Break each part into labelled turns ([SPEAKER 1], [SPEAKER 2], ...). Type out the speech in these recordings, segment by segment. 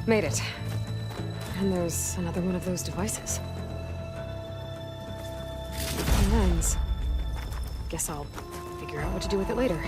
[SPEAKER 1] Made it. And there's another one of those devices. A lens. Guess I'll figure out what to do with it later.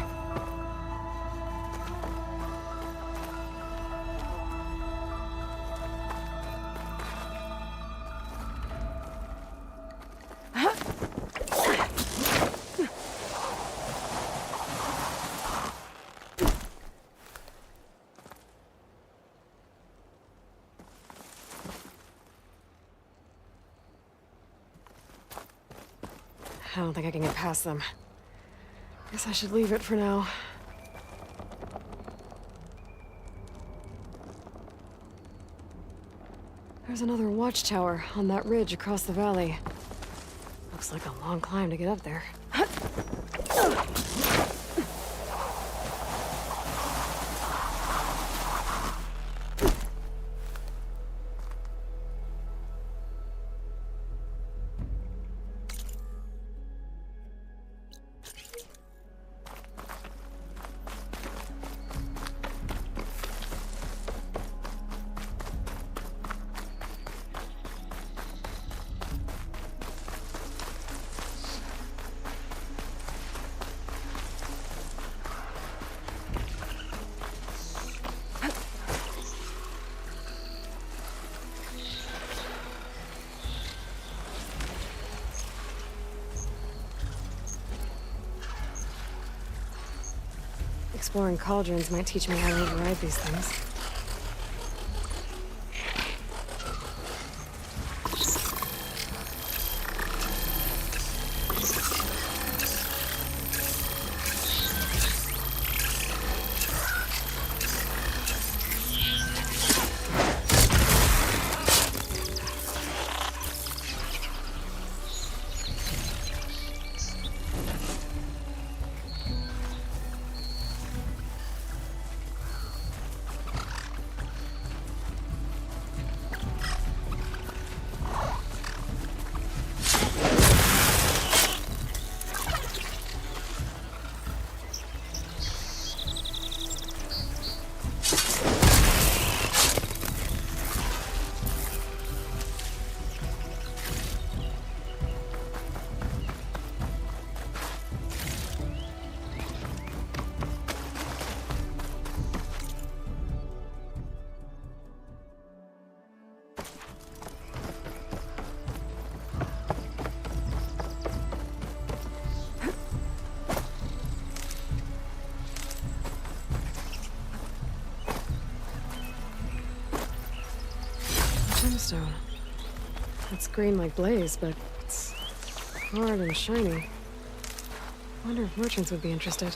[SPEAKER 1] I don't think I can get past them. Guess I should leave it for now. There's another watchtower on that ridge across the valley. Looks like a long climb to get up there. Exploring cauldrons might teach me how to override these things. Gemstone. It's green like blaze, but it's hard and shiny. Wonder if merchants would be interested.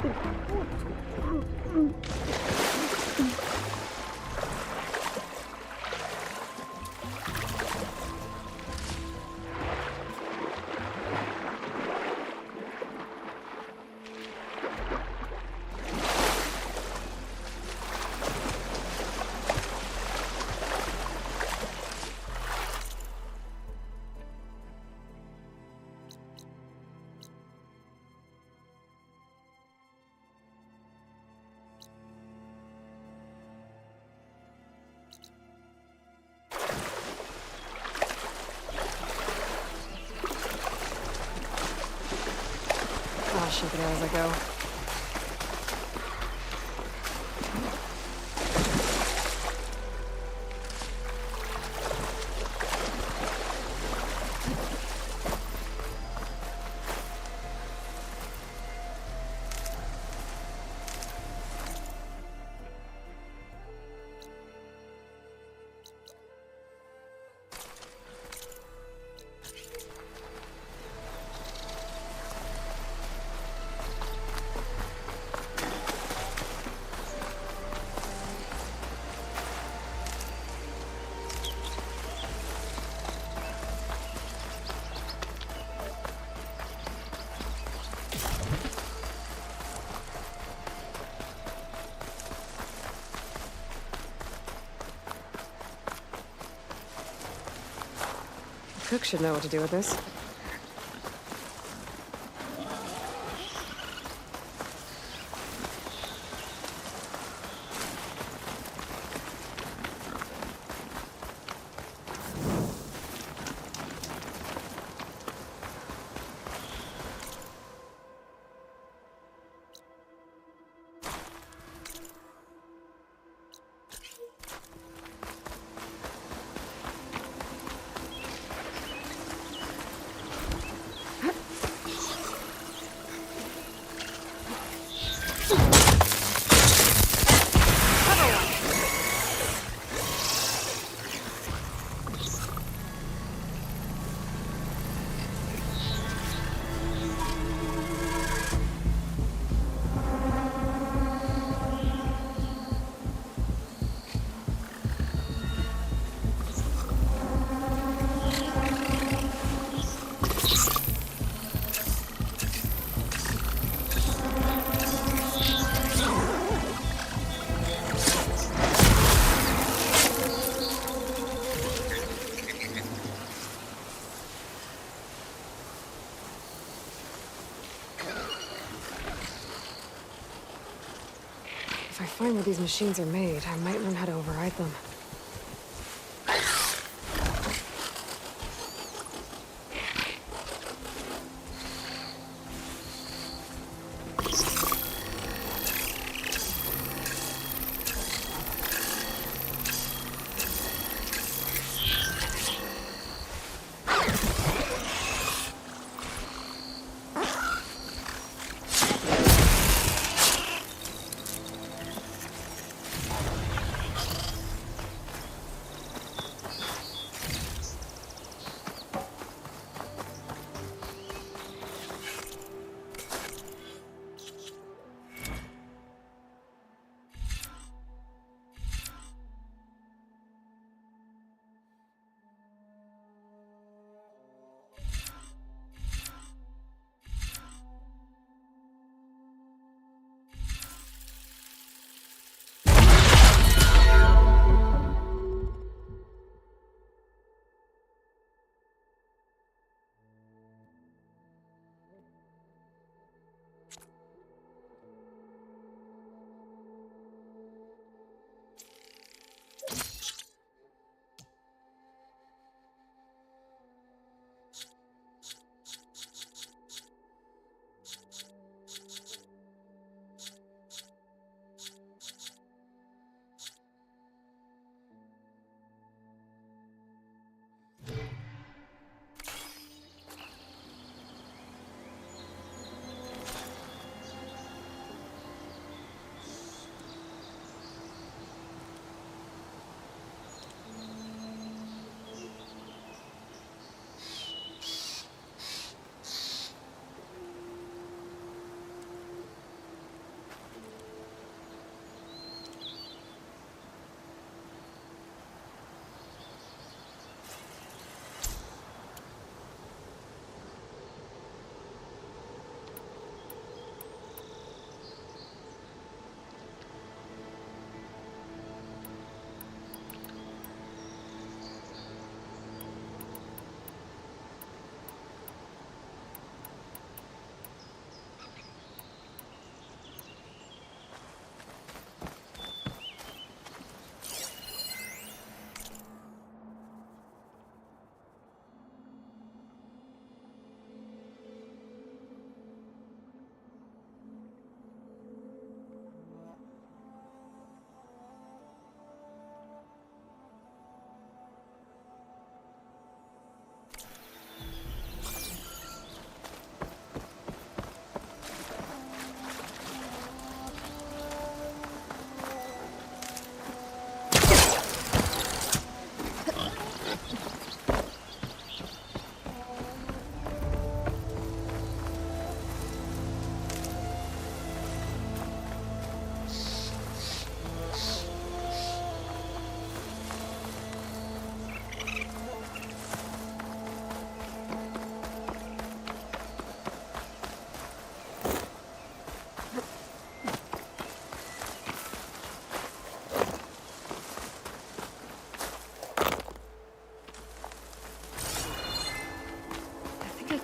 [SPEAKER 1] I'll shake it out as I go. Cook should know what to do with this. If I find where these machines are made, I might learn how to override them.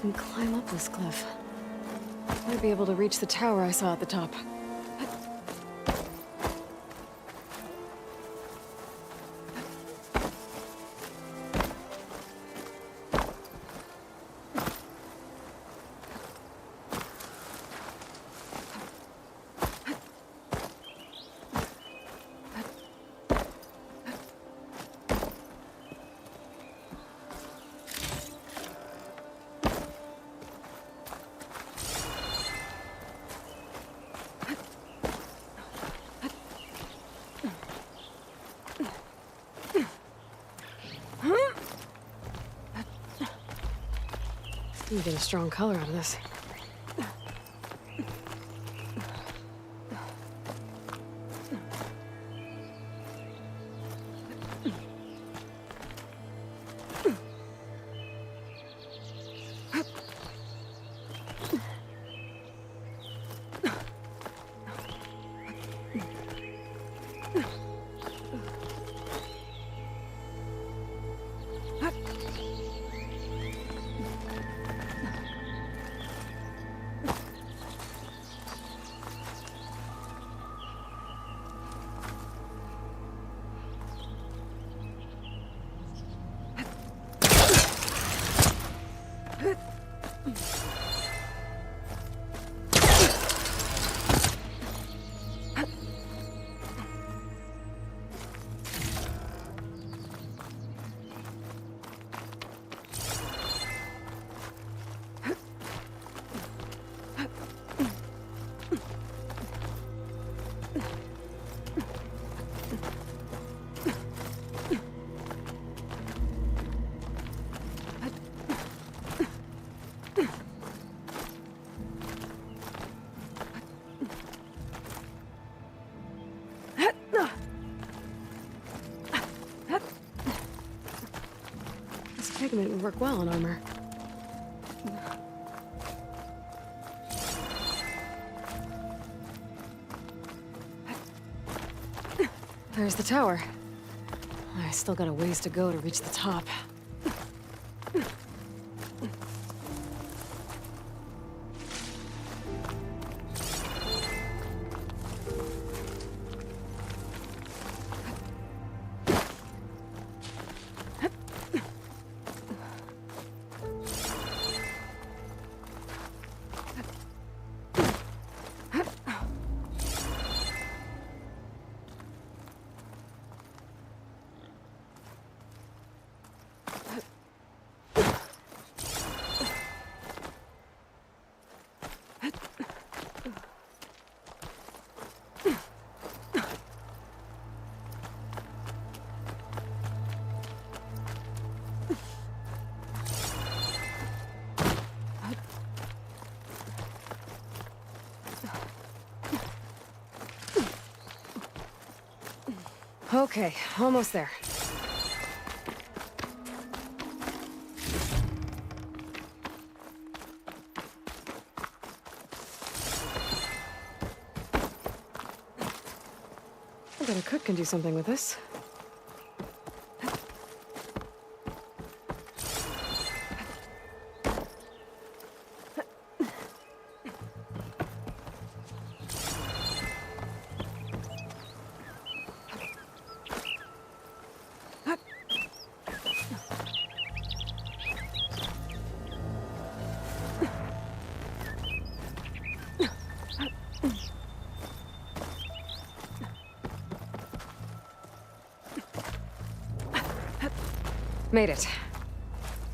[SPEAKER 1] can climb up this cliff. Might be able to reach the tower I saw at the top. You get a strong color out of this. Pigment would work well on armor. There's the tower. I still got a ways to go to reach the top. Okay, almost there. I bet a cook can do something with this. Made it.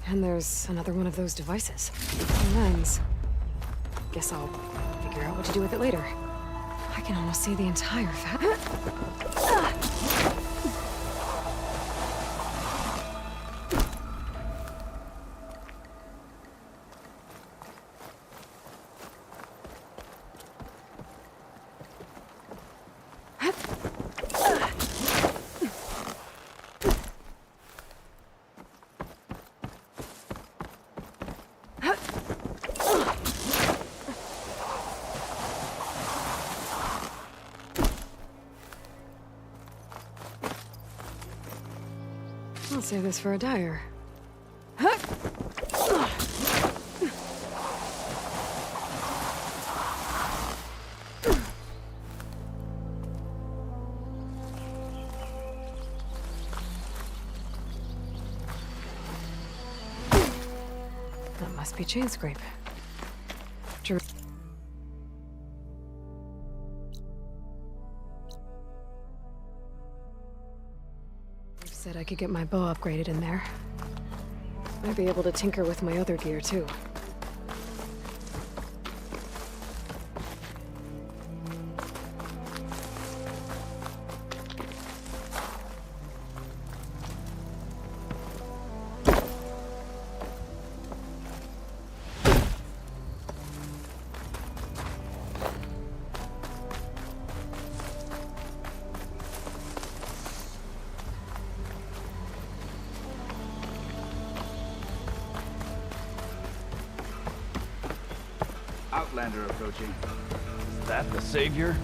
[SPEAKER 1] And there's another one of those devices. A lens. Guess I'll figure out what to do with it later. I can almost see the entire fabric. I'll save this for a dyer. Must be chain scrape. Drew. Said I could get my bow upgraded in there. Might be able to tinker with my other gear, too.
[SPEAKER 2] Outlander approaching.
[SPEAKER 3] Is that the Savior?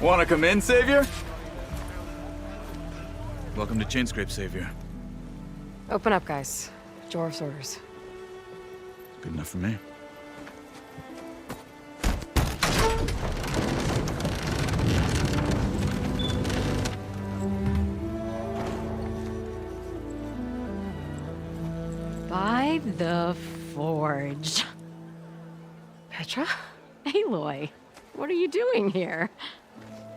[SPEAKER 2] Wanna come in, Savior? Welcome to Chainscrape, Savior.
[SPEAKER 1] Open up, guys. Jorv's orders.
[SPEAKER 2] Good enough for me.
[SPEAKER 4] By the Forge.
[SPEAKER 1] Petra?
[SPEAKER 4] Aloy, what are you doing here?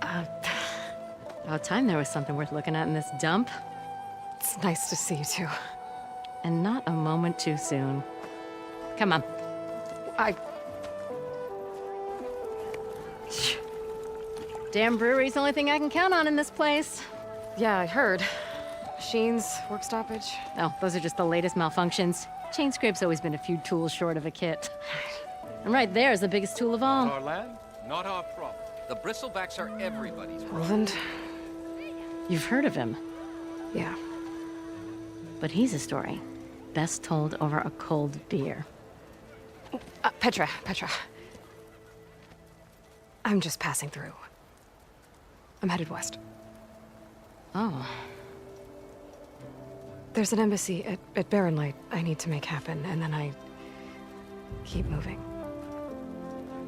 [SPEAKER 4] About time there was something worth looking at in this dump.
[SPEAKER 1] It's nice to see you, too.
[SPEAKER 4] And not a moment too soon. Come on. Damn brewery's the only thing I can count on in this place.
[SPEAKER 1] Yeah, I heard. Machines, work stoppage.
[SPEAKER 4] Oh, those are just the latest malfunctions. Chainscrape's always been a few tools short of a kit. And right there is the biggest tool of all.
[SPEAKER 5] Our land, not our problem. The bristlebacks are everybody's problem.
[SPEAKER 1] Roland?
[SPEAKER 4] You've heard of him,
[SPEAKER 1] Yeah.
[SPEAKER 4] but he's a story best told over a cold beer.
[SPEAKER 1] Petra. I'm just passing through. I'm headed west.
[SPEAKER 4] Oh,
[SPEAKER 1] There's an embassy at Barren Light I need to make happen, and then I keep moving.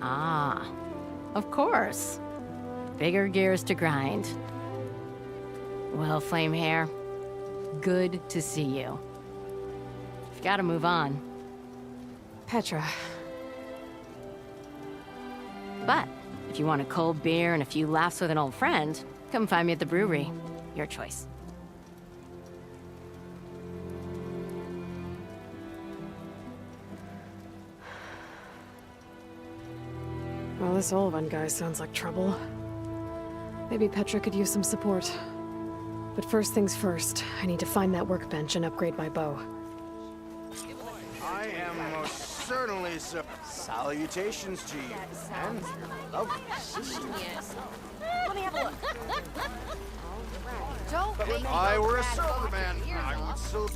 [SPEAKER 4] ah, of course. Bigger gears to grind. Well, Flamehair, good to see you. You've got to move on.
[SPEAKER 1] Petra.
[SPEAKER 4] But if you want a cold beer and a few laughs with an old friend, come find me at the brewery. Your choice.
[SPEAKER 1] Well, this Olvan guy sounds like trouble. Maybe Petra could use some support. But first things first, I need to find that workbench and upgrade my bow.
[SPEAKER 6] I am most certainly so. Salutations to you and your lovely sister.
[SPEAKER 7] Let me have a look. Don't make
[SPEAKER 6] If
[SPEAKER 7] me
[SPEAKER 6] I
[SPEAKER 7] go
[SPEAKER 6] were a
[SPEAKER 7] grab
[SPEAKER 6] silverman,
[SPEAKER 7] ears
[SPEAKER 6] I would
[SPEAKER 7] off.
[SPEAKER 6] so.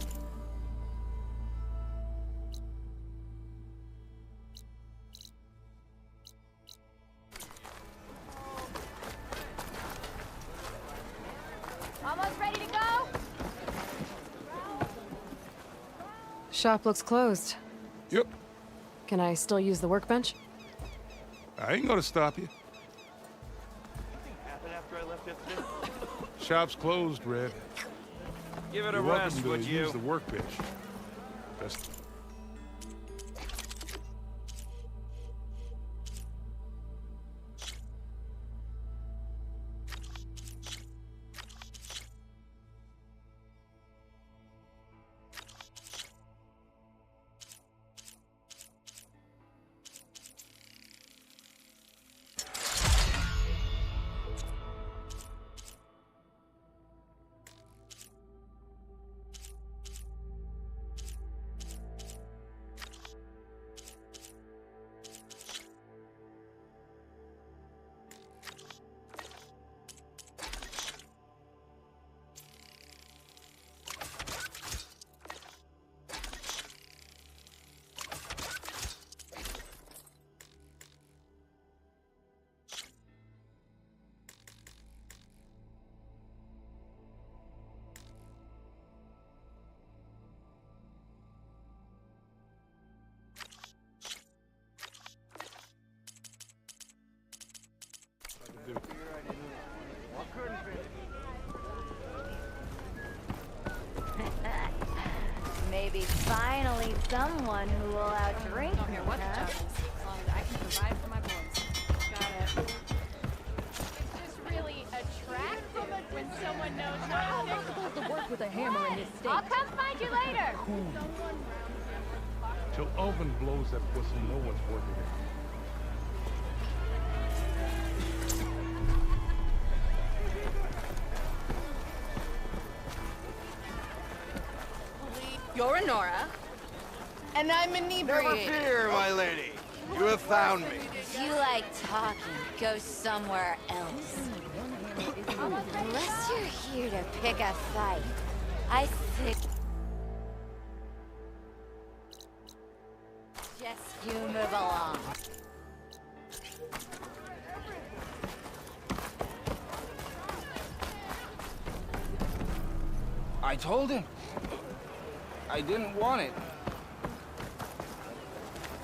[SPEAKER 7] Almost ready to go?
[SPEAKER 1] Shop looks closed.
[SPEAKER 8] Yep.
[SPEAKER 1] Can I still use the workbench?
[SPEAKER 8] I ain't gonna stop you. Shop's closed, Red.
[SPEAKER 3] Give it a
[SPEAKER 8] You're welcome
[SPEAKER 3] rest,
[SPEAKER 8] to
[SPEAKER 3] would you?
[SPEAKER 8] use the workbench. Best.
[SPEAKER 7] Maybe finally someone who will outdrink
[SPEAKER 1] Don't
[SPEAKER 7] me,
[SPEAKER 1] care what the
[SPEAKER 7] huh?
[SPEAKER 1] job is, as long as I can provide for my boys. Got it.
[SPEAKER 7] It's just really attractive when someone knows how to
[SPEAKER 9] Supposed to work with a hammer in this state.
[SPEAKER 7] I'll come find you later.
[SPEAKER 8] Till Oven blows that whistle, no one's working it.
[SPEAKER 9] You're a Nora, and I'm
[SPEAKER 6] Never
[SPEAKER 9] inebriated.
[SPEAKER 6] fear, my lady. You have found me.
[SPEAKER 10] If you like talking, go somewhere else. Unless you're here to pick a fight, I think... Just you move along.
[SPEAKER 6] I told him. I didn't want it.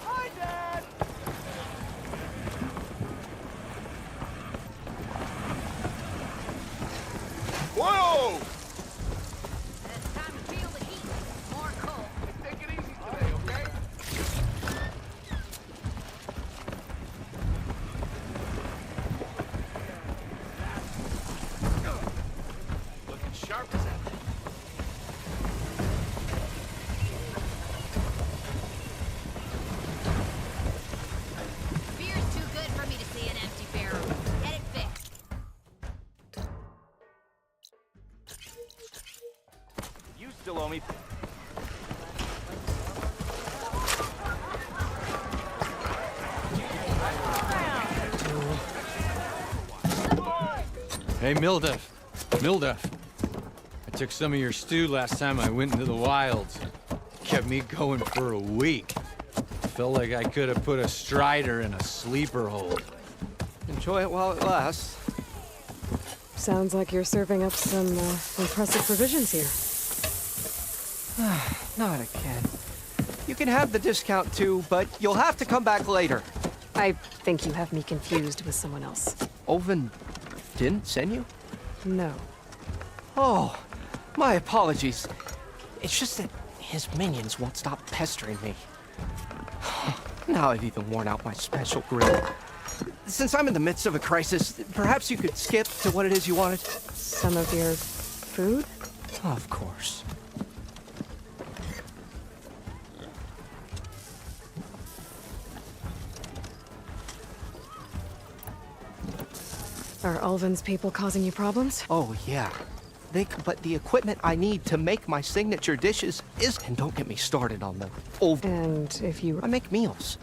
[SPEAKER 6] Hi, Dad! Whoa!
[SPEAKER 5] It's time to feel the heat. More coal.
[SPEAKER 6] Take it easy today, okay? Looking sharp as ever.
[SPEAKER 10] Beer's too good for me to see an empty barrel. Get it fixed.
[SPEAKER 3] You still owe me.
[SPEAKER 11] Hey, Mildef. Mildef. I took some of your stew last time I went into the wilds. Kept me going for a week. Felt like I could have put a strider in a sleeper hold.
[SPEAKER 6] Enjoy it while it lasts.
[SPEAKER 1] Sounds like you're serving up some impressive provisions here.
[SPEAKER 12] Not again. You can have the discount too, but you'll have to come back later.
[SPEAKER 1] I think you have me confused with someone else.
[SPEAKER 12] Oven didn't send you?
[SPEAKER 1] No.
[SPEAKER 12] Oh, my apologies. It's just that his minions won't stop pestering me. Now I've even worn out my special grill. Since I'm in the midst of a crisis, perhaps you could skip to what it is you wanted?
[SPEAKER 1] Some of your food?
[SPEAKER 12] Of course.
[SPEAKER 1] Are Ulvin's people causing you problems?
[SPEAKER 12] Oh, yeah. But the equipment I need to make my signature dishes is... And don't get me started on the oven.
[SPEAKER 1] And if you...
[SPEAKER 12] I make meals.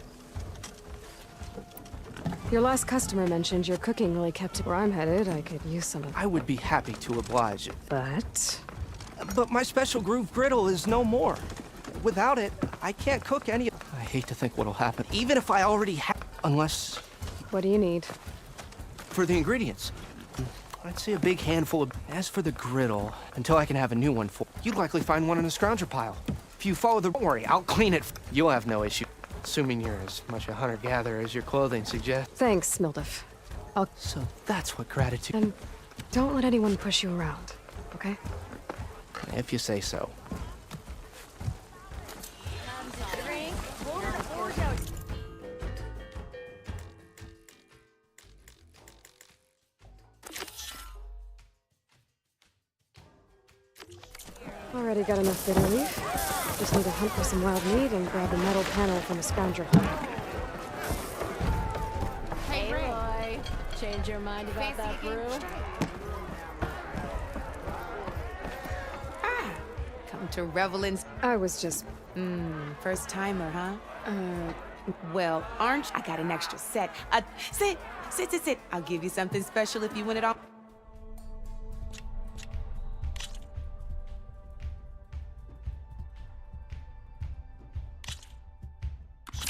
[SPEAKER 1] Your last customer mentioned your cooking really kept it where I'm headed. I could use some of...
[SPEAKER 12] I would be happy to oblige.
[SPEAKER 1] But...
[SPEAKER 12] But my special groove griddle is no more. Without it, I can't cook any... I hate to think what'll happen. Even if I already have... Unless...
[SPEAKER 1] What do you need?
[SPEAKER 12] For the ingredients. I'd say a big handful of... As for the griddle, until I can have a new one for... You'd likely find one in a scrounger pile. If you follow the... Don't worry, I'll clean it. You'll have no issue. Assuming you're as much a hunter-gatherer as your clothing suggests.
[SPEAKER 1] Thanks, Mildef.
[SPEAKER 12] So that's what gratitude...
[SPEAKER 1] And don't let anyone push you around, okay?
[SPEAKER 12] If you say so.
[SPEAKER 1] Already got enough bitter leaf. Just need to hunt for some wild meat and grab a metal panel from a scoundrel.
[SPEAKER 4] Hey, Roy. Change your mind about that brew?
[SPEAKER 9] Come to revel in...
[SPEAKER 1] I was just...
[SPEAKER 9] First timer, huh? Well, orange, I got an extra set. Sit. I'll give you something special if you win it all.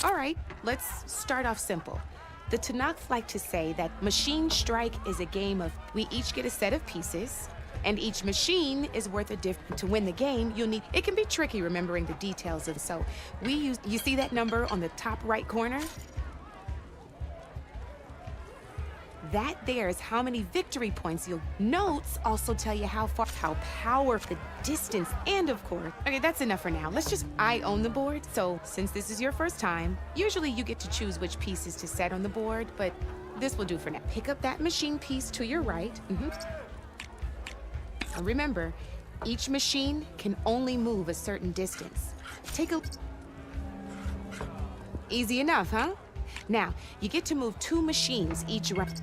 [SPEAKER 9] All right, let's start off simple. The Tanakh like to say that Machine Strike is a game of we each get a set of pieces, and each machine is worth a different. To win the game, you'll need... It can be tricky remembering the details of... So we use... You see that number on the top right corner? That there is how many victory points you'll... Notes also tell you how far, how powerful, the distance, and of course... Okay, that's enough for now. Let's just... I own the board, so since this is your first time, usually you get to choose which pieces to set on the board, but this will do for now. Pick up that machine piece to your right. Now remember, each machine can only move a certain distance. Take a... Easy enough, huh? Now, you get to move 2 machines each round.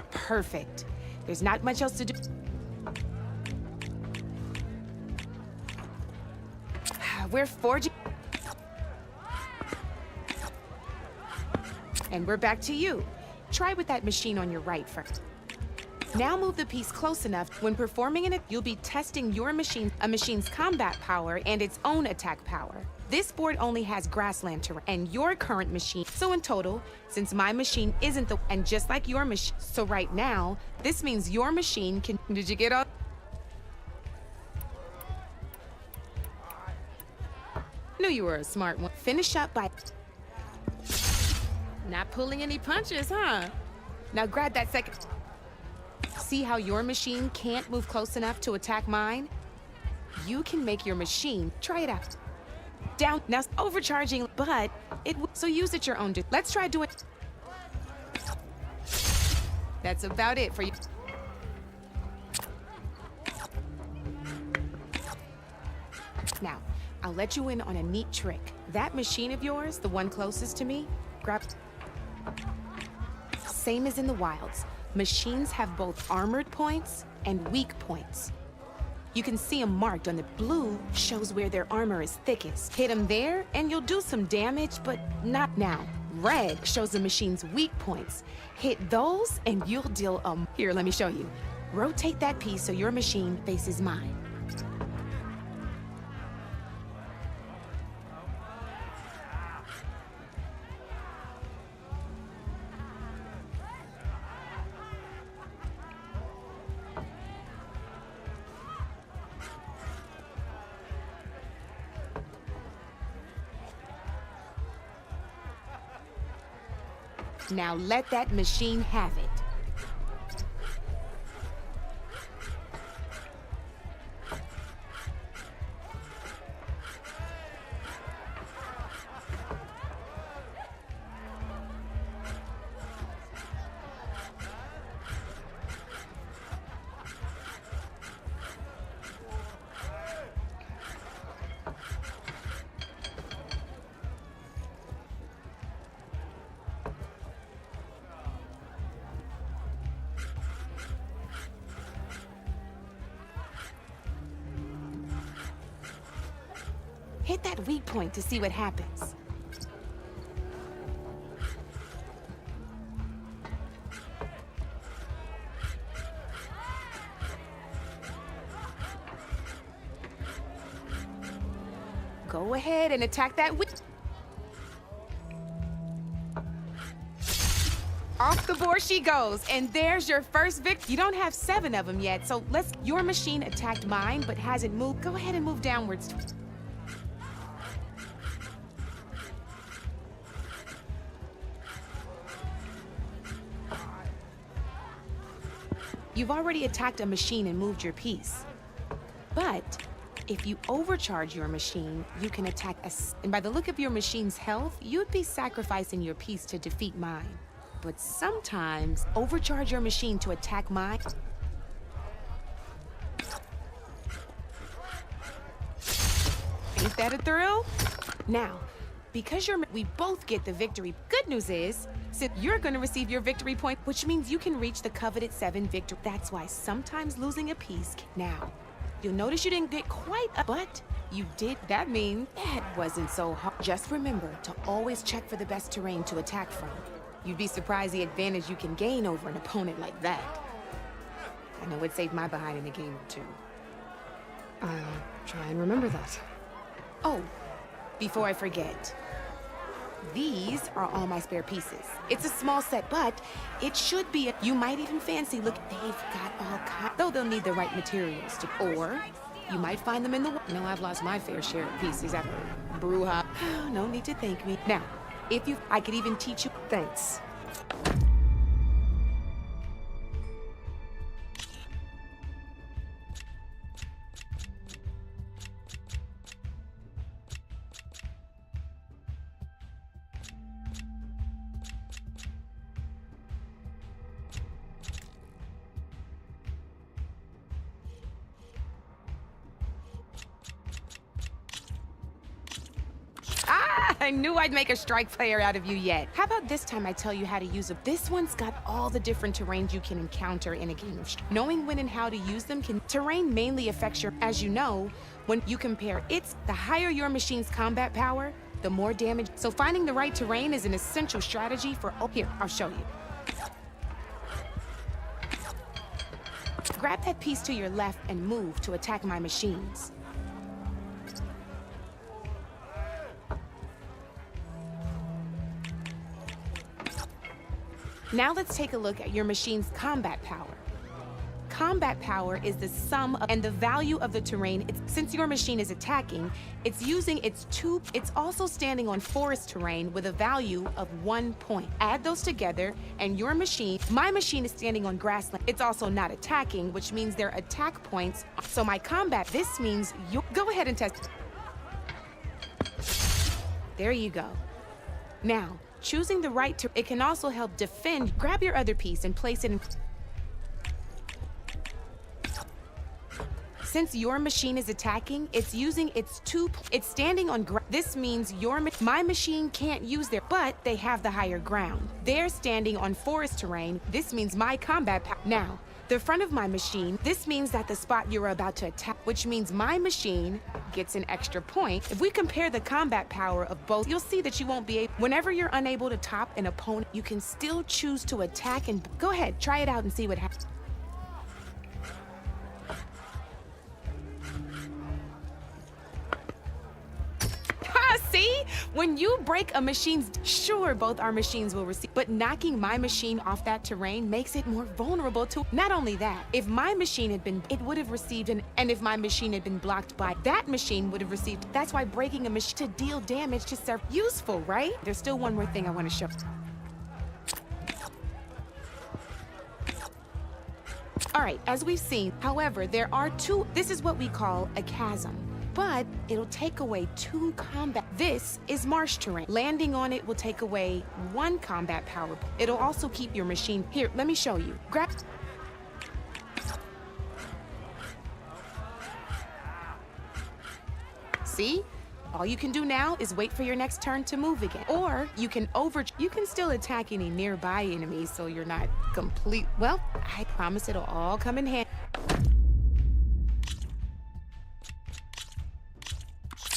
[SPEAKER 9] Perfect. There's not much else to do. We're forging. And we're back to you. Try with that machine on your right first. Now move the piece close enough. When performing in it, you'll be testing your machine, a machine's combat power and its own attack power. This board only has grassland terrain and your current machine. So in total, since my machine isn't the, and just like your machine, so right now, this means your machine can, did you get all? Knew you were a smart one. Finish up by not pulling any punches, huh? Now grab that second. See how your machine can't move close enough to attack mine? You can make your machine. Try it out. Down. Now, overcharging, but it... So use it your own... Let's try doing... That's about it for you. Now, I'll let you in on a neat trick. That machine of yours, the one closest to me, grab... Same as in the wilds. Machines have both armored points and weak points. You can see them marked on the blue, shows where their armor is thickest. Hit them there and you'll do some damage, but not now. Red shows the machine's weak points. Hit those and you'll deal Here, let me show you. Rotate that piece so your machine faces mine. Now let that machine have it. Hit that weak point to see what happens. Go ahead and attack that weak. Off the board she goes, and there's your first victory. You don't have 7 of them yet, so let's... Your machine attacked mine, but hasn't moved. Go ahead and move downwards. You've already attacked a machine and moved your piece. But if you overcharge your machine, you can attack and by the look of your machine's health, you'd be sacrificing your piece to defeat mine. But sometimes, overcharge your machine to attack mine. Ain't that a thrill? Now, because we both get the victory, good news is, since you're gonna receive your victory point, which means you can reach the coveted 7 victory. That's why sometimes losing a piece now. You'll notice you didn't get quite a, but you did. That means that wasn't so hard. Just remember to always check for the best terrain to attack from. You'd be surprised the advantage you can gain over an opponent like that. I know it saved my behind in a game or 2.
[SPEAKER 1] I'll try and remember that.
[SPEAKER 9] Oh, before I forget. These are all my spare pieces. It's a small set, but it should be you might even fancy look. They've got all kinds, though they'll need the right materials to, or you might find them in the... No, I've lost my fair share of pieces after brouhaha. No need to thank me. Now, I could even teach you.
[SPEAKER 1] Thanks.
[SPEAKER 9] I knew I'd make a strike player out of you yet. How about this time I tell you how to use it? This one's got all the different terrains you can encounter in a game of strike. Knowing when and how to use them can... Terrain mainly affects your... As you know, when you compare the higher your machine's combat power, the more damage. So finding the right terrain is an essential strategy for... Oh, here, I'll show you. Grab that piece to your left and move to attack my machines. Now let's take a look at your machine's combat power. Combat power is the sum of, and the value of the terrain. Since your machine is attacking, it's using its it's also standing on forest terrain with a value of 1 point. Add those together and my machine is standing on grassland. It's also not attacking, which means their attack points. So this means you go ahead and test. There you go. Now, choosing the right it can also help defend. Grab your other piece and place it in. Since your machine is attacking, it's using its it's standing on this means my machine can't use but they have the higher ground. They're standing on forest terrain. This means my combat power. Now, the front of my machine, this means that the spot you're about to attack, which means my machine gets an extra point. If we compare the combat power of both, you'll see that you won't be able, whenever you're unable to top an opponent, you can still choose to attack and go ahead, try it out and see what happens. See? When you break a machine's... Sure, both our machines will receive... But knocking my machine off that terrain makes it more vulnerable to... Not only that, if my machine had been... It would have received And if my machine had been blocked by... That machine would have received... That's why breaking a machine to deal damage to serve... Useful, right? There's still one more thing I want to show. All right, as we've seen, however, there are two... This is what we call a chasm. But it'll take away 2 combat. This is marsh terrain. Landing on it will take away 1 combat power. It'll also keep your machine... Here, let me show you. Grab... See? All you can do now is wait for your next turn to move again. Or you can still attack any nearby enemies so you're not complete... Well, I promise it'll all come in handy.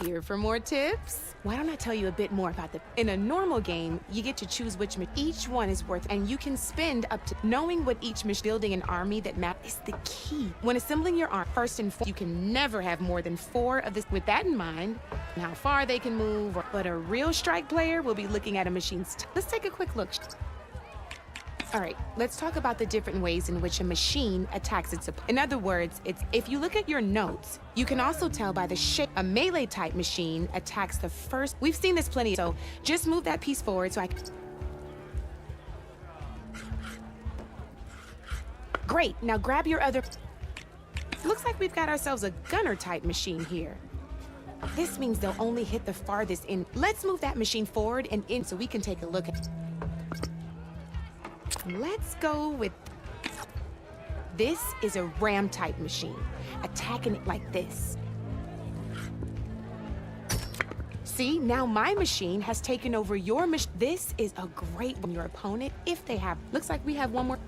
[SPEAKER 9] Here for more tips? Why don't I tell you a bit more about In a normal game, you get to choose which each one is worth, and you can spend up to knowing what each building an army that is the key. When assembling your army, first and foremost, you can never have more than 4 of this. With that in mind, and how far they can move, but a real strike player will be looking at a machine's. Let's take a quick look. All right, let's talk about the different ways in which a machine attacks its opponent. In other words, if you look at your notes, you can also tell by the shape. A melee-type machine attacks the first. We've seen this plenty, so just move that piece forward so I can... Great, now grab your other... Looks like we've got ourselves a gunner-type machine here. This means they'll only hit the farthest in. Let's move that machine forward and in so we can take a look at... Let's go with... This is a ram-type machine, attacking it like this. See, now my machine has taken over your machine. This is a great one. Your opponent, if they have... Looks like we have one more.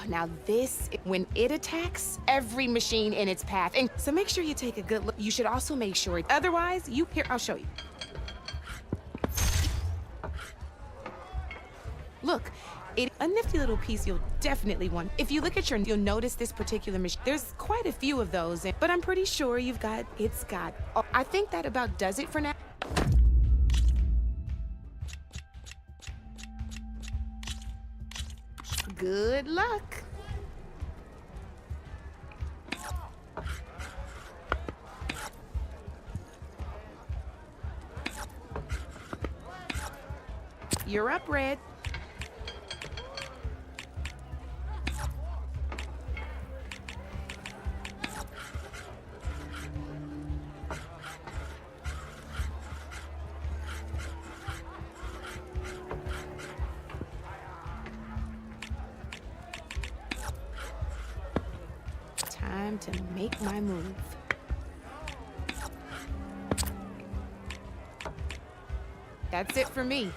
[SPEAKER 9] Now this, when it attacks, every machine in its path. And so make sure you take a good look. You should also make sure, otherwise, here, I'll show you. Look, a nifty little piece you'll definitely want. If you look at you'll notice this particular machine. There's quite a few of those, but I'm pretty sure it's got. Oh, I think that about does it for now. Good luck. You're up, Red. Time to make my move. That's it for me.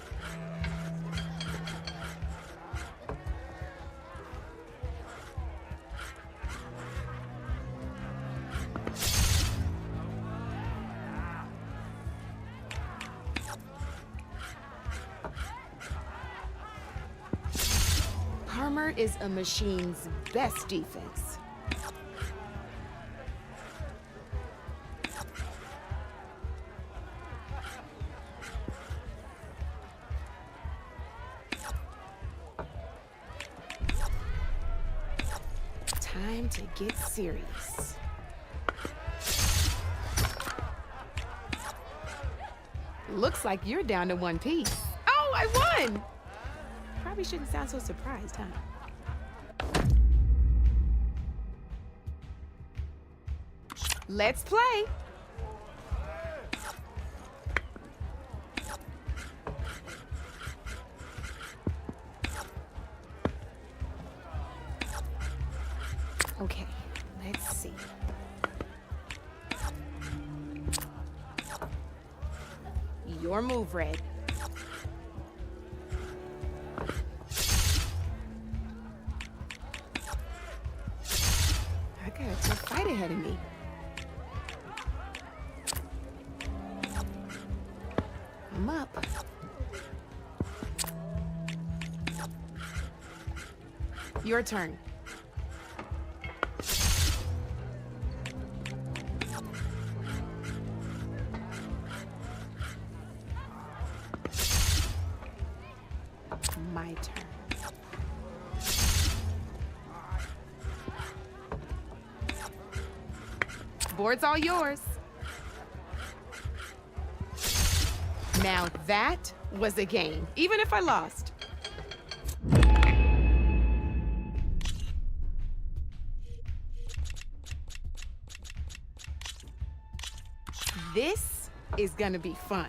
[SPEAKER 9] Armor is a machine's best defense. Time to get serious. Looks like you're down to one piece. Oh, I won! Probably shouldn't sound so surprised, huh? Let's play. Okay, let's see. Your move, Red. I got a tough fight ahead of me. I'm up. Your turn. My turn. Board's all yours. Now that was a game, even if I lost. This is gonna be fun.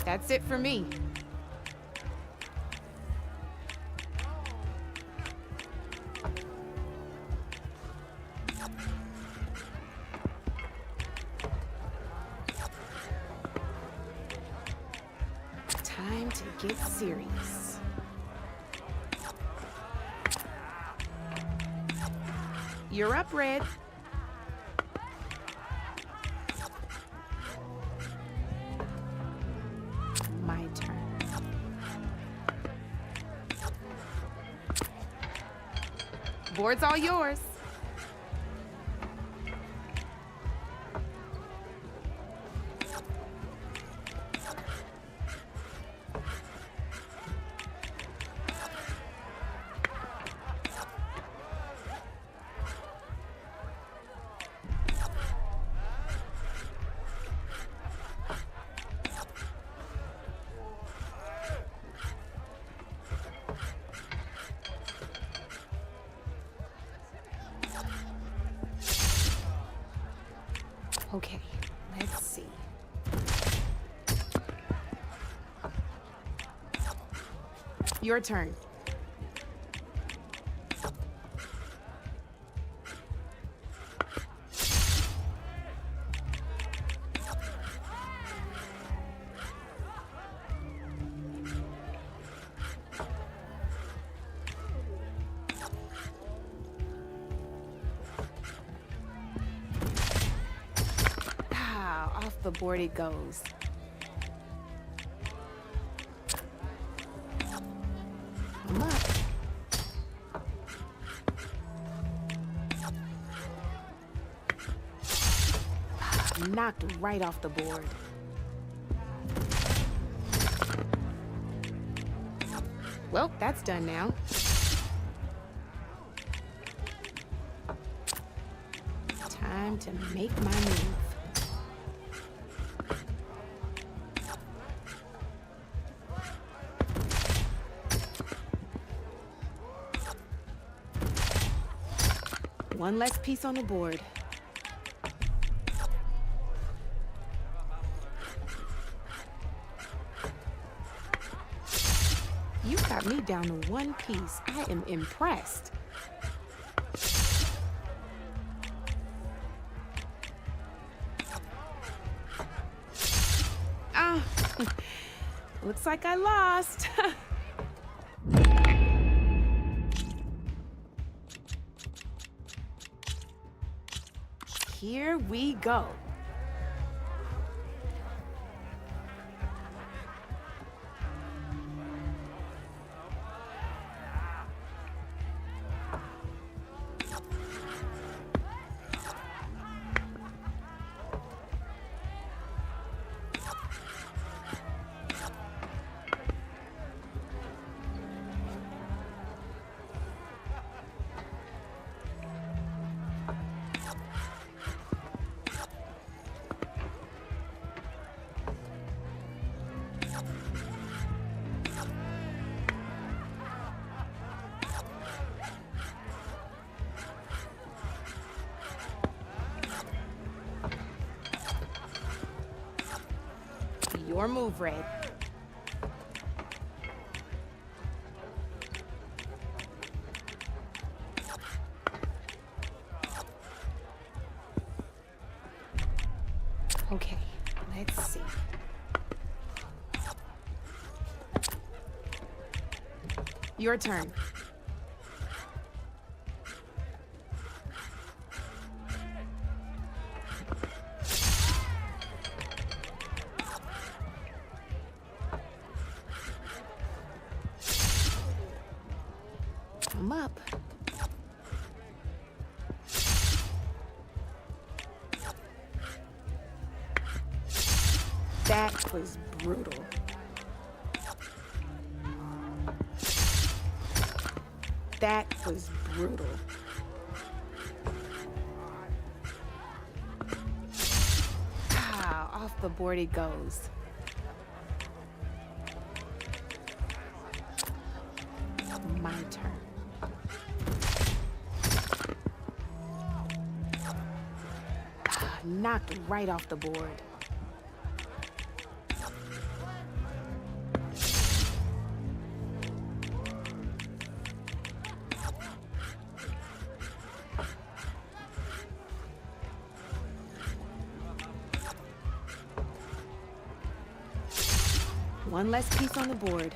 [SPEAKER 9] That's it for me. Time to get serious. You're up, Red. My turn. Board's all yours. Okay, let's see. Your turn. Off the board it goes. I'm up. knocked right off the board. Well, that's done now. Time to make my move. One less piece on the board. You got me down to one piece. I am impressed. Ah, looks like I lost. Here we go. Your move, Red. Okay, let's see. Your turn. I'm up. That was brutal. That was brutal. Ah, off the board it goes. My turn. Ah, knocked right off the board. One less piece on the board.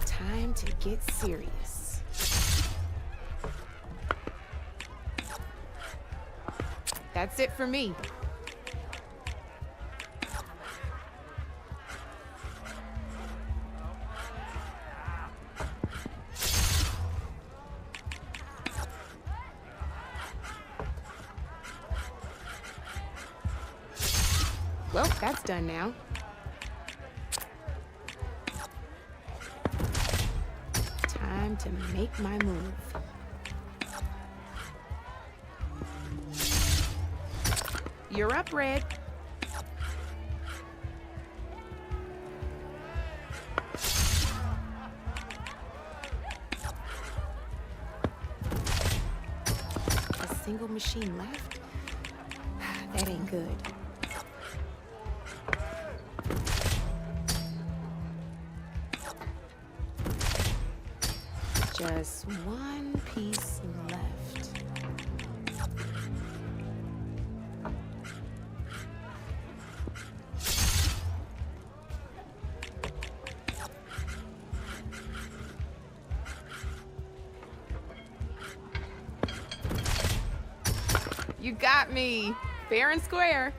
[SPEAKER 9] Time to get serious. That's it for me. Well, that's done now. Time to make my move. You're up, Red. A single machine left? That ain't good. Just one piece left. You got me, fair and square.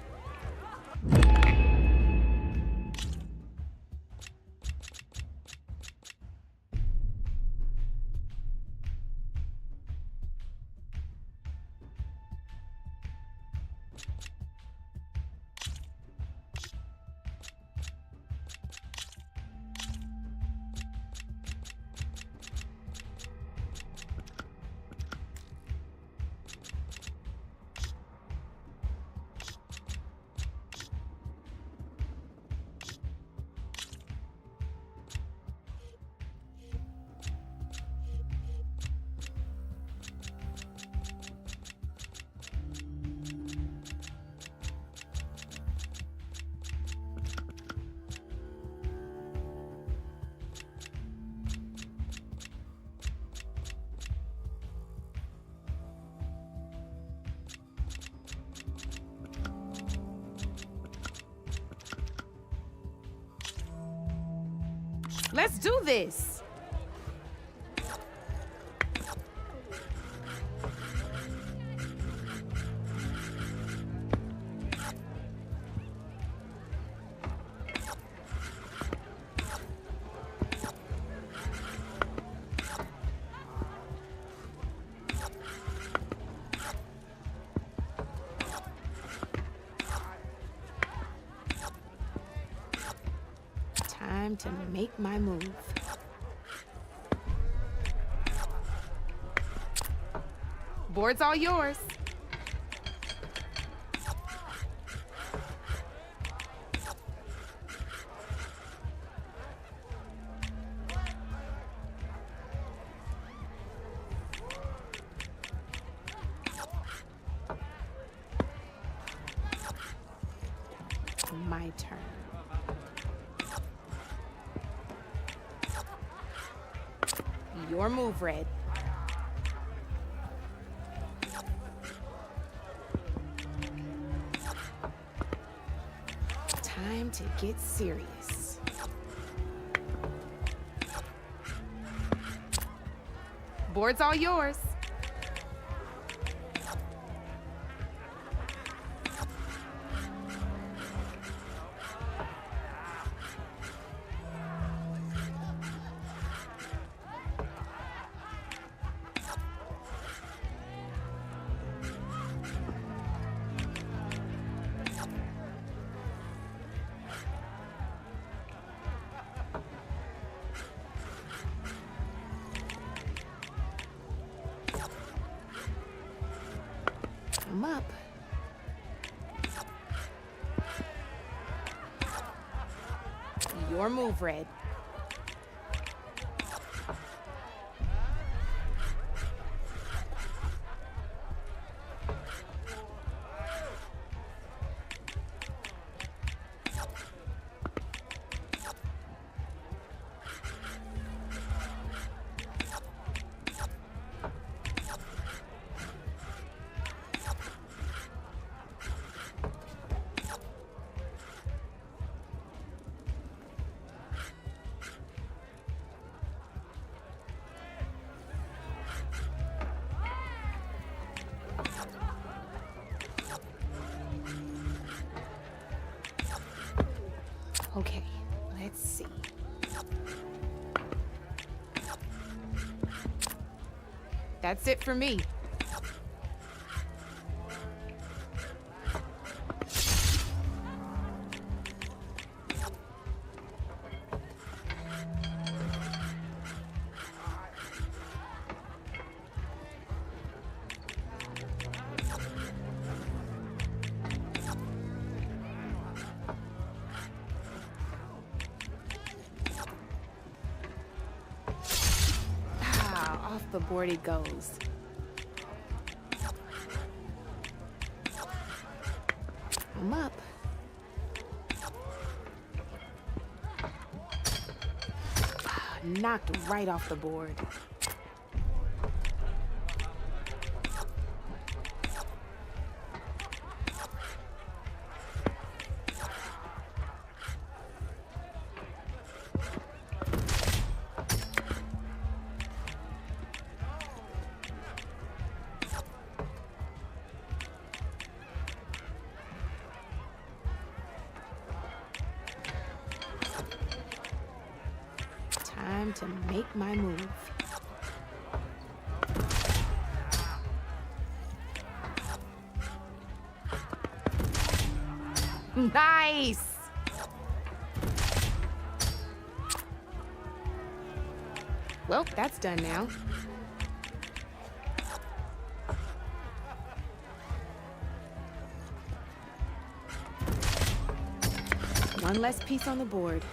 [SPEAKER 9] Let's do this. Time to make my move. Board's all yours. My turn. Your move, Red. Time to get serious. Board's all yours. I'm up. Your move, Red. Okay, let's see. That's it for me. Off the board it goes. I'm up. Knocked right off the board. Time to make my move. Nice! Well, that's done now. One less piece on the board.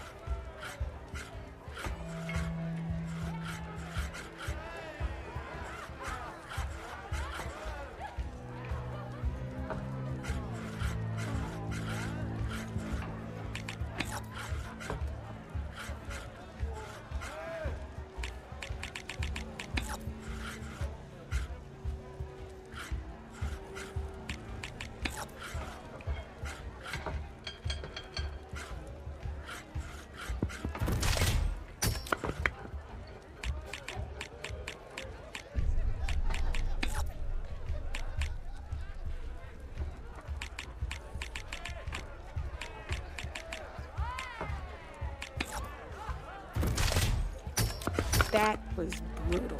[SPEAKER 9] That was brutal.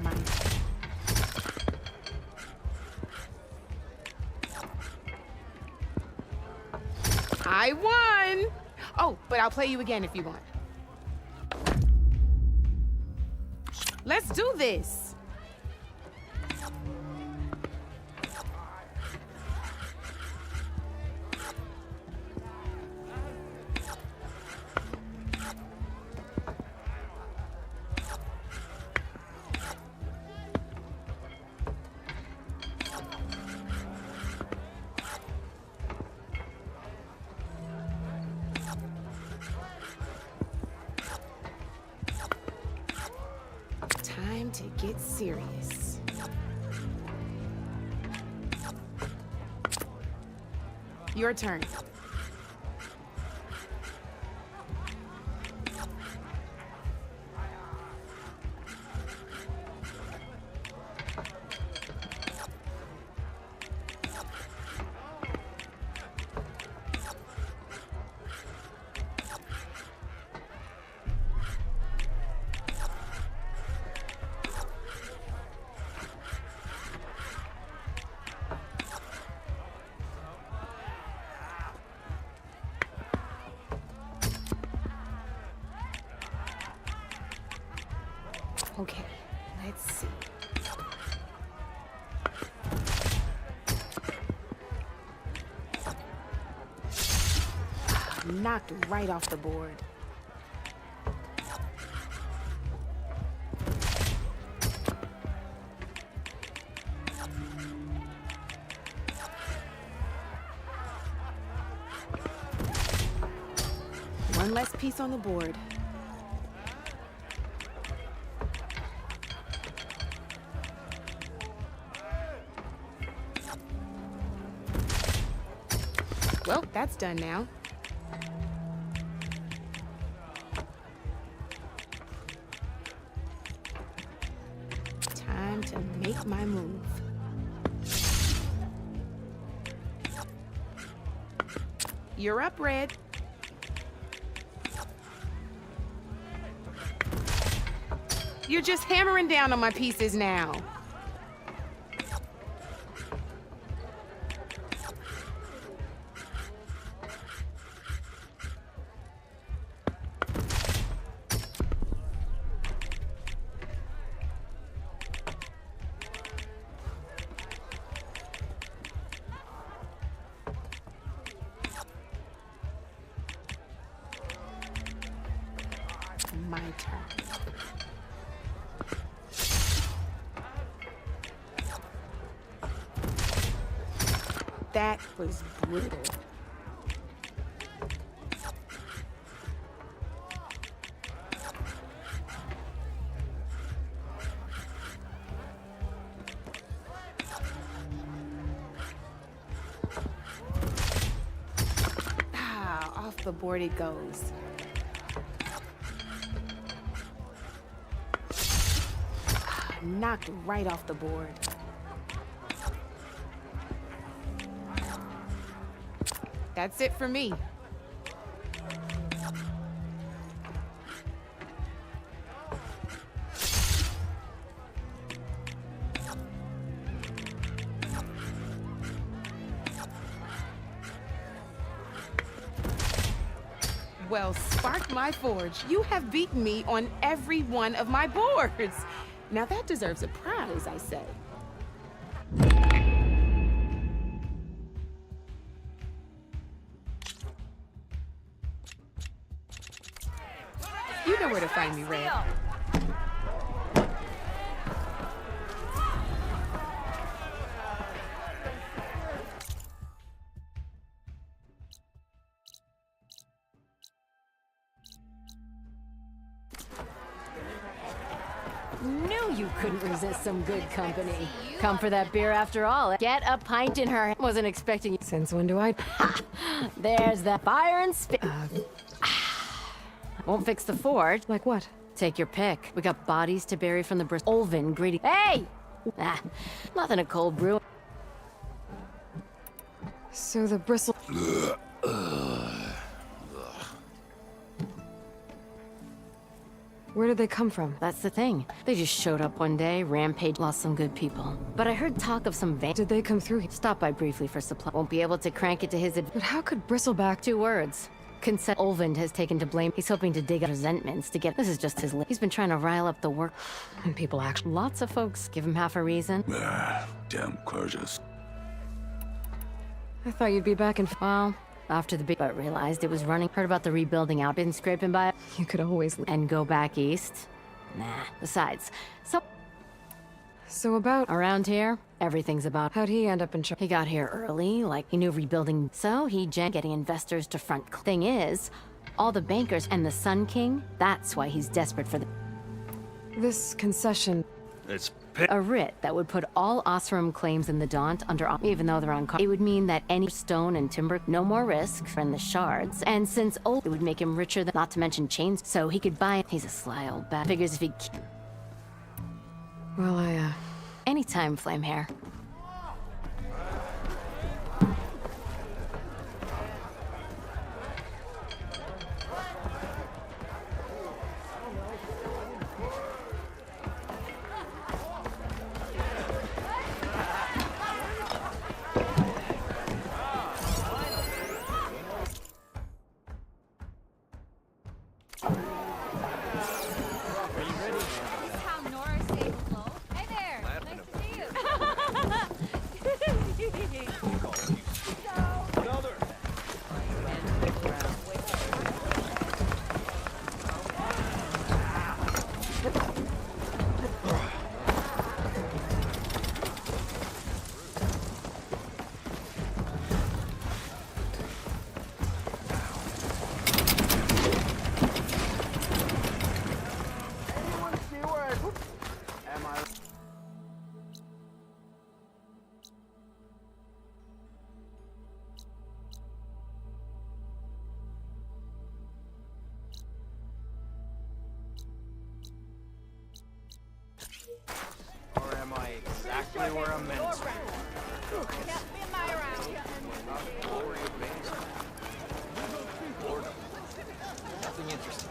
[SPEAKER 9] My... I won! Oh, but I'll play you again if you want. Let's do this! Time to get serious. Your turn. Okay, let's see. Knocked right off the board. One less piece on the board. Well, that's done now. Time to make my move. You're up, Red. You're just hammering down on my pieces now. My turn. That was brutal. Ah, off the board it goes. Knocked right off the board. That's it for me. Well, spark my forge. You have beaten me on every one of my boards. Now that deserves a prize, I say. You know where to find me, Red.
[SPEAKER 4] Knew you couldn't resist some good company. Come for that beer after all. Get a pint in her. Wasn't expecting you.
[SPEAKER 1] Since when do I?
[SPEAKER 4] There's that fire and spit. Won't fix the forge.
[SPEAKER 1] Like what?
[SPEAKER 4] Take your pick. We got bodies to bury from the Olvin greedy. Hey! Nothing a cold brew.
[SPEAKER 1] So the bristle. Where did they come from?
[SPEAKER 4] That's the thing. They just showed up one day, rampage, lost some good people. But I heard talk of some
[SPEAKER 1] Did they come through here?
[SPEAKER 4] Stop by briefly for supply. Won't be able to crank it to his
[SPEAKER 1] But how could Bristleback...
[SPEAKER 4] 2 words. Consent. Ulvund has taken to blame. He's hoping to dig up resentments to get... This is just his... He's been trying to rile up the work.
[SPEAKER 1] And people actually...
[SPEAKER 4] Lots of folks give him half a reason.
[SPEAKER 2] Damn closures.
[SPEAKER 1] I thought you'd be back in...
[SPEAKER 4] Well, after the big... But realized it was running. Heard about the rebuilding out. Been scraping by...
[SPEAKER 1] You could always...
[SPEAKER 4] And go back east? Nah. Besides,
[SPEAKER 1] So about...
[SPEAKER 4] Around here, everything's about...
[SPEAKER 1] How'd he end up in charge?
[SPEAKER 4] He got here early, like he knew rebuilding. So he getting investors to front. Thing is, all the bankers and the Sun King, that's why he's desperate for the...
[SPEAKER 1] This concession...
[SPEAKER 2] It's...
[SPEAKER 4] A writ that would put all Osram claims in the Daunt under... Even though they're on... It would mean that any stone and timber, no more risk from the shards. And since it would make him richer than... Not to mention chains, so he could buy... He's a sly old bat. Figures if he...
[SPEAKER 1] Well,
[SPEAKER 4] Anytime, Flamehair.
[SPEAKER 6] Or am I exactly where I'm meant to be?
[SPEAKER 5] Nothing interesting.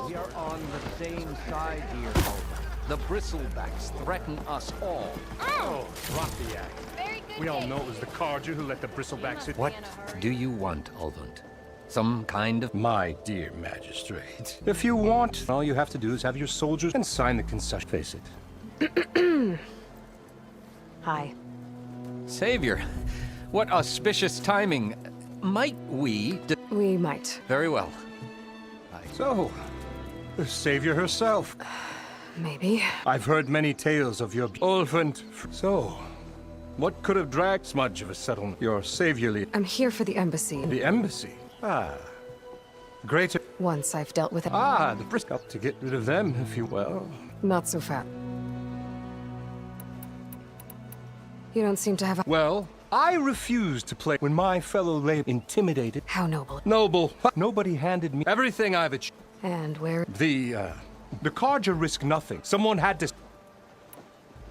[SPEAKER 5] We are on the same side here, Ulvund. The bristlebacks threaten us all.
[SPEAKER 8] Oh, drop the act.
[SPEAKER 7] Very good
[SPEAKER 8] We all
[SPEAKER 7] day.
[SPEAKER 8] know it was the Carja who let the bristlebacks hit.
[SPEAKER 5] What do you want, Ulvund? Some kind of...
[SPEAKER 13] My dear magistrate, if you want, all you have to do is have your soldiers and sign the concession. Face it.
[SPEAKER 1] Hi.
[SPEAKER 5] Savior, what auspicious timing. Might we...
[SPEAKER 1] We might.
[SPEAKER 5] Very well.
[SPEAKER 13] So, the savior herself.
[SPEAKER 1] Maybe.
[SPEAKER 13] I've heard many tales of your Ulvund. So, what could have dragged smudge of a settlement? Your saviorly...
[SPEAKER 1] I'm here for the embassy.
[SPEAKER 13] The embassy? Ah. Great.
[SPEAKER 1] Once I've dealt with it.
[SPEAKER 13] Ah, the brisk up to get rid of them, if you will.
[SPEAKER 1] Not so fast. You don't seem to have a...
[SPEAKER 13] Well, I refuse to play when my fellow lay intimidated.
[SPEAKER 1] How noble.
[SPEAKER 13] Noble. Nobody handed me everything I've achieved.
[SPEAKER 1] And where...
[SPEAKER 13] The Carja risk nothing. Someone had to...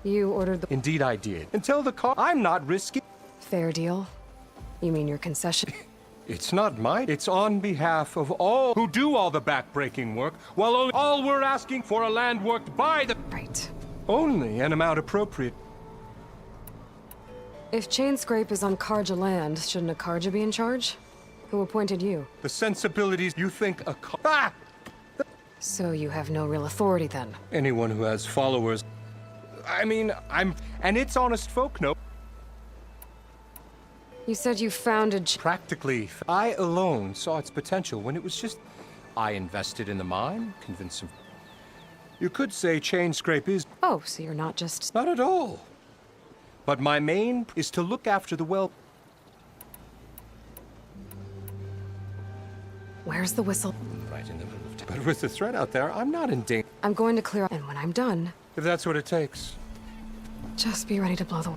[SPEAKER 1] You ordered the...
[SPEAKER 13] Indeed I did. Until the car... I'm not risky.
[SPEAKER 1] Fair deal? You mean your concession?
[SPEAKER 13] It's not mine. It's on behalf of all who do all the backbreaking work, while only all we're asking for a land worked by the...
[SPEAKER 1] Right.
[SPEAKER 13] Only an amount appropriate.
[SPEAKER 1] If Chainscrape is on Karja land, shouldn't a Karja be in charge? Who appointed you?
[SPEAKER 13] The sensibilities you think a Ah!
[SPEAKER 1] So you have no real authority then?
[SPEAKER 13] Anyone who has followers... I mean, And it's honest folk, no.
[SPEAKER 1] You said you founded...
[SPEAKER 13] Practically. I alone saw its potential when it was just... I invested in the mine, convinced him... You could say Chainscrape is...
[SPEAKER 1] Oh, so you're not just...
[SPEAKER 13] Not at all. But my main is to look after the well...
[SPEAKER 1] Where's the whistle?
[SPEAKER 13] Right in the middle of... But with the threat out there, I'm not in danger.
[SPEAKER 1] I'm going to clear... And when I'm done...
[SPEAKER 13] If that's what it takes.
[SPEAKER 1] Just be ready to blow the...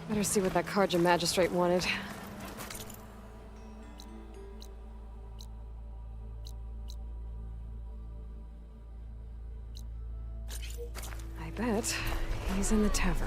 [SPEAKER 1] Better see what that Karja magistrate wanted. I bet he's in the tavern.